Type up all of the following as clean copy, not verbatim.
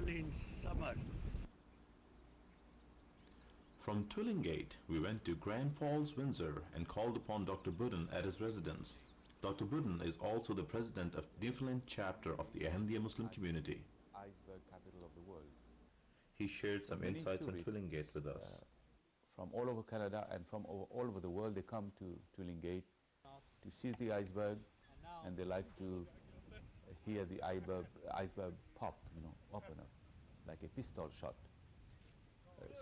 only in summer. From Twillingate, we went to Grand Falls, Windsor, and called upon Dr. Budden at his residence. Dr. Budden is also the president of Newfoundland chapter of the Ahmadiyya Muslim community. Iceberg capital of the world. He shared some Many insights on tourists, Twillingate with us. From all over Canada and from all over the world, they come to Twillingate to see the iceberg, and they like to hear the iceberg pop, open up, like a pistol shot.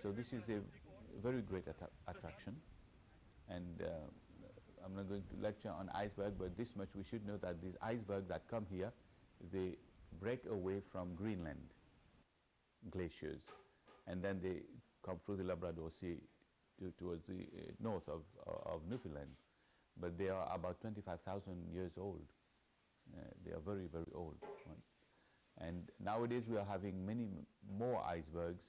So this is a very great attraction, and I'm not going to lecture on iceberg, but this much we should know that these icebergs that come here, they break away from Greenland glaciers, and then they come through the Labrador Sea towards the north of Newfoundland. But they are about 25,000 years old. They are very, very old. Right? And nowadays we are having many more icebergs,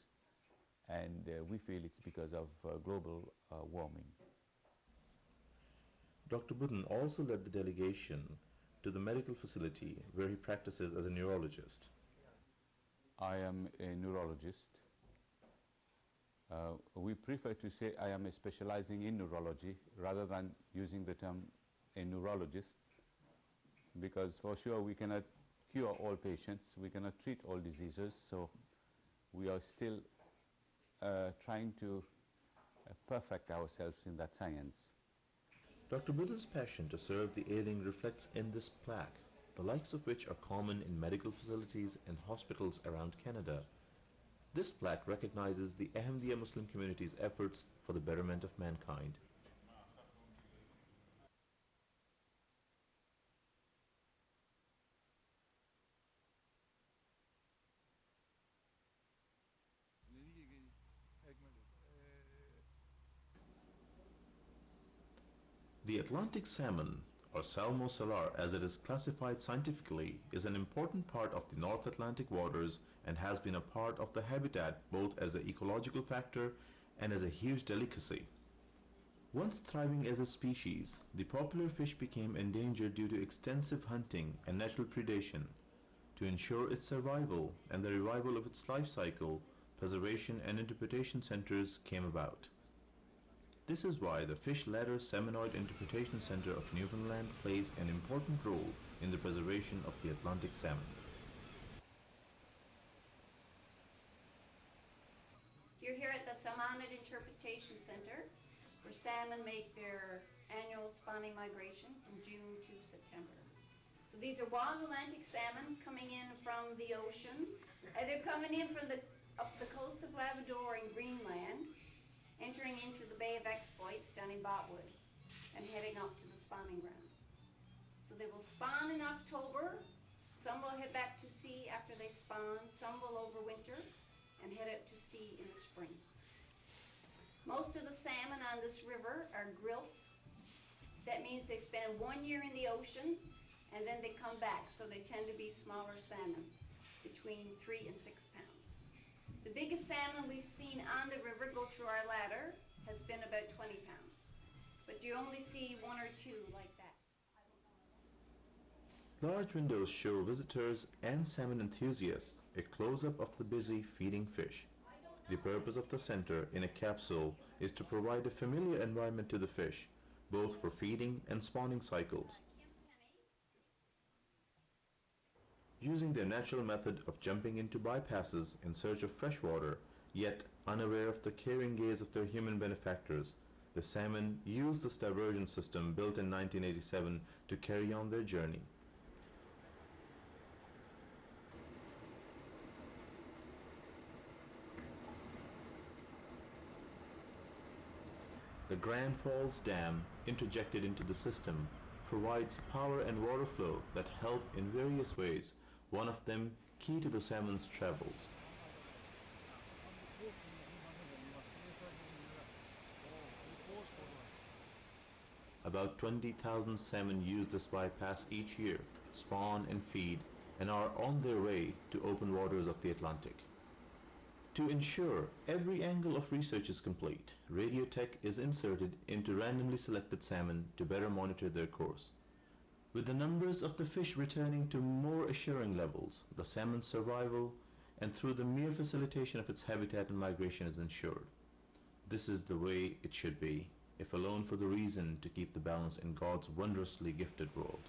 and we feel it's because of global warming. Dr. Budden also led the delegation to the medical facility where he practices as a neurologist. I am a neurologist. We prefer to say I am specializing in neurology rather than using the term a neurologist, because for sure we cannot cure all patients, we cannot treat all diseases, so we are still trying to perfect ourselves in that science. Dr. Budden's passion to serve the ailing reflects in this plaque, the likes of which are common in medical facilities and hospitals around Canada. This plaque recognizes the Ahmadiyya Muslim community's efforts for the betterment of mankind. The Atlantic salmon, or Salmo salar as it is classified scientifically, is an important part of the North Atlantic waters and has been a part of the habitat both as an ecological factor and as a huge delicacy. Once thriving as a species, the popular fish became endangered due to extensive hunting and natural predation. To ensure its survival and the revival of its life cycle, preservation and interpretation centers came about. This is why the Fish Ladder Seminoid Interpretation Center of Newfoundland plays an important role in the preservation of the Atlantic salmon. You're here at the Seminoid Interpretation Center, where salmon make their annual spawning migration from June to September. So these are wild Atlantic salmon coming in from the ocean. They're coming in from up the coast of Labrador and Greenland, entering into the Bay of Exploits down in Botwood and heading up to the spawning grounds. So they will spawn in October. Some will head back to sea after they spawn. Some will overwinter and head out to sea in the spring. Most of the salmon on this river are grilse. That means they spend 1 year in the ocean and then they come back. So they tend to be smaller salmon, between 3 and 6 pounds. The biggest salmon we've seen on the river go through our ladder has been about 20 pounds. But you only see 1 or 2 like that. Large windows show visitors and salmon enthusiasts a close-up of the busy feeding fish. The purpose of the center in a capsule is to provide a familiar environment to the fish, both for feeding and spawning cycles. Using their natural method of jumping into bypasses in search of fresh water, yet unaware of the caring gaze of their human benefactors, the salmon use this diversion system built in 1987 to carry on their journey. The Grand Falls Dam, interjected into the system, provides power and water flow that help in various ways, one of them key to the salmon's travels. About 20,000 salmon use this bypass each year, spawn and feed, and are on their way to open waters of the Atlantic. To ensure every angle of research is complete, radiotech is inserted into randomly selected salmon to better monitor their course. With the numbers of the fish returning to more assuring levels, the salmon's survival and through the mere facilitation of its habitat and migration is ensured. This is the way it should be, if alone for the reason to keep the balance in God's wondrously gifted world.